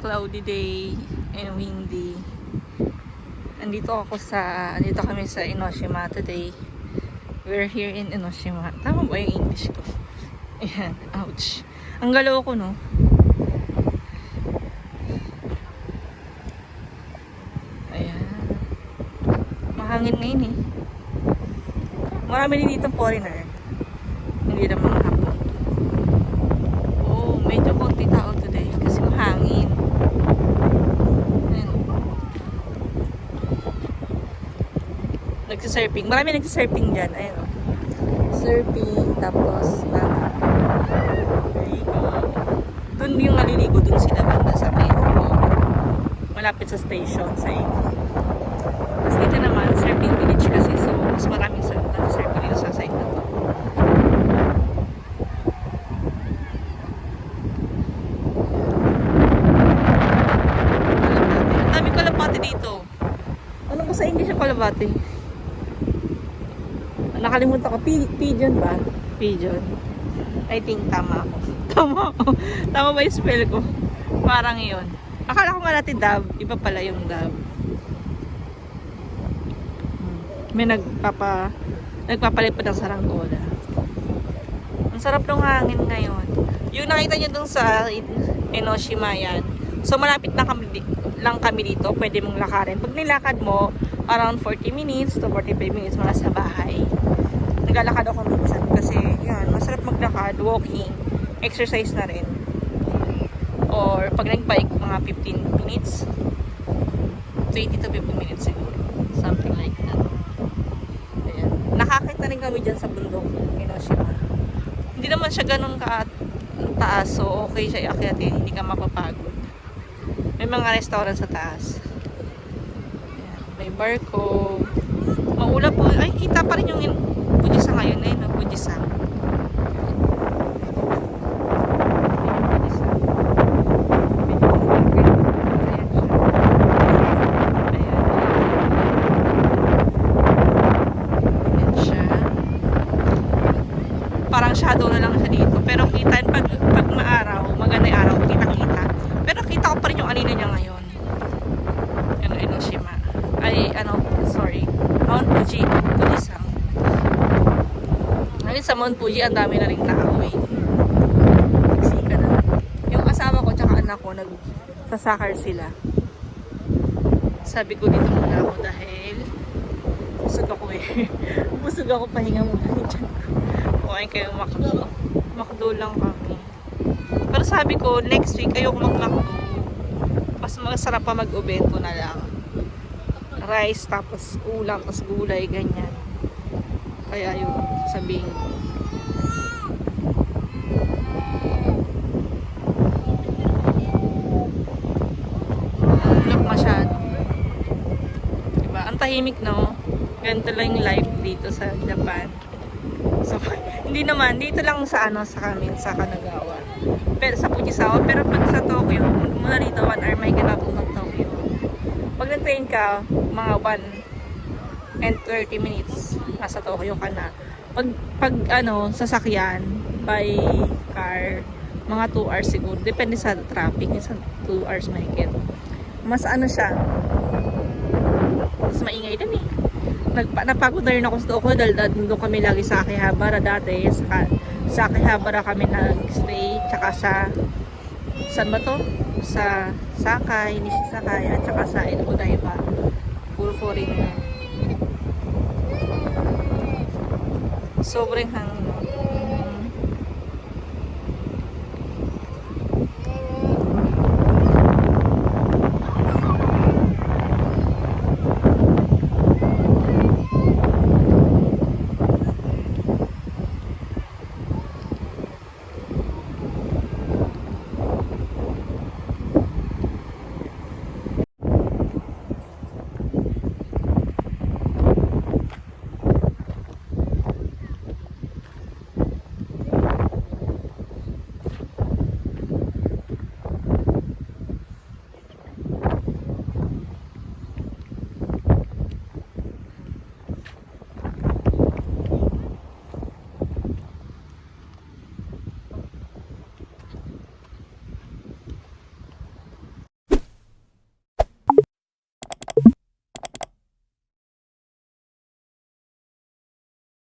cloudy day and windy. Andito kami sa Enoshima today. We're here in Enoshima. Tama ba yung English ko? Ayan, ouch. Ang galaw ko, no? Ayan. Mahangin ngayon eh. Marami din dito foreigner. Hindi na mga hapon. Oh, medyo konti tao today kasi mahangin. Ayan. Nagsisurfing. Marami nagsisurfing dyan. Ayan o. Surfing. Tapos naliligo. Doon yung naliligo. Doon sila banda sa metro. Malapit sa station. Sa tapos dito naman, surfing village kasi. So, mas maraming nagsisurfing dito sa side na to. Ang daming kalapate dito. Ano ba sa English yung kalapate? Nakalimutan ko. Pigeon ba? Pigeon. I think tama ako. Tama ba yung spell ko? Parang yun. Akala ko nga natin dove. Iba pala yung dove. May nagpapalit pa ng saranggola. Ang sarap ng hangin ngayon. Yung nakita nyo dun sa Enoshima yan. So malapit lang kami dito. Pwede mong lakarin. Pag nilakad mo, around 40 minutes to 45 minutes mula sa bahay. Naglalakad ako minsan kasi yan, masarap maglakad, walking, exercise na rin. Or pag nagbike, mga 15 minutes, 20 to 15 minutes siguro. Something like that. Ayan. Nakakit na rin kami dyan sa bundok, Enoshima. Hindi naman siya ganun taas, so okay siya iakyatin, hindi ka mapapagod. May mga restaurant sa taas. Ayan. May barko. Maulap po. Ay, kita pa rin yung Fujisa ngayon eh, no? Fujisa. Parang shadow na lang siya dito. Pero kita, pag maaraw, maganda yung araw, kita-kita. Pero kita ko pa rin yung anino niya ngayon. Ano, Enoshima. Sorry. Mount Fuji. Fujisa. Ngayon sa Mount Fuji, ang dami na rin tao eh. Nagsika na. Yung asawa ko tsaka anak ko, nagsasakar sila. Sabi ko dito muna ako dahil busog ako eh. Busog ako, pahinga muna dyan ko. Okay kayong makdo. Makdo lang kami. Pero sabi ko, next week ayoko mag-makdo. Mas masarap pa mag-ubento na lang. Rice, tapos ulam, tapos gulay, ganyan. Kaya yun, sabihin ko. Ulap masyado. Diba? Ang tahimik, no? Ganito lang yung life dito sa Japan. So, hindi naman, dito lang sa sa Kanagawa. Pero sa Fujisawa, pero pag sa Tokyo, mula dito 1 hour may kinapunta Tokyo. Pag nag-train ka, mga 1 and 30 minutes nasa Tokyo ka na. Pag sasakyan by car, mga 2 hours siguro. Depende sa traffic, minsan 2 hours mahigit. Mas siya, mas maingay din eh. Napagod na rin ako sa Tokyo dahil doon kami lagi sa Akihabara dati. Sa Akihabara kami nag-stay, tsaka saan ba to? Sa Sakai, Nishisakai, at tsaka sa Odaiba. Puro foreigner. Sobrang hangin.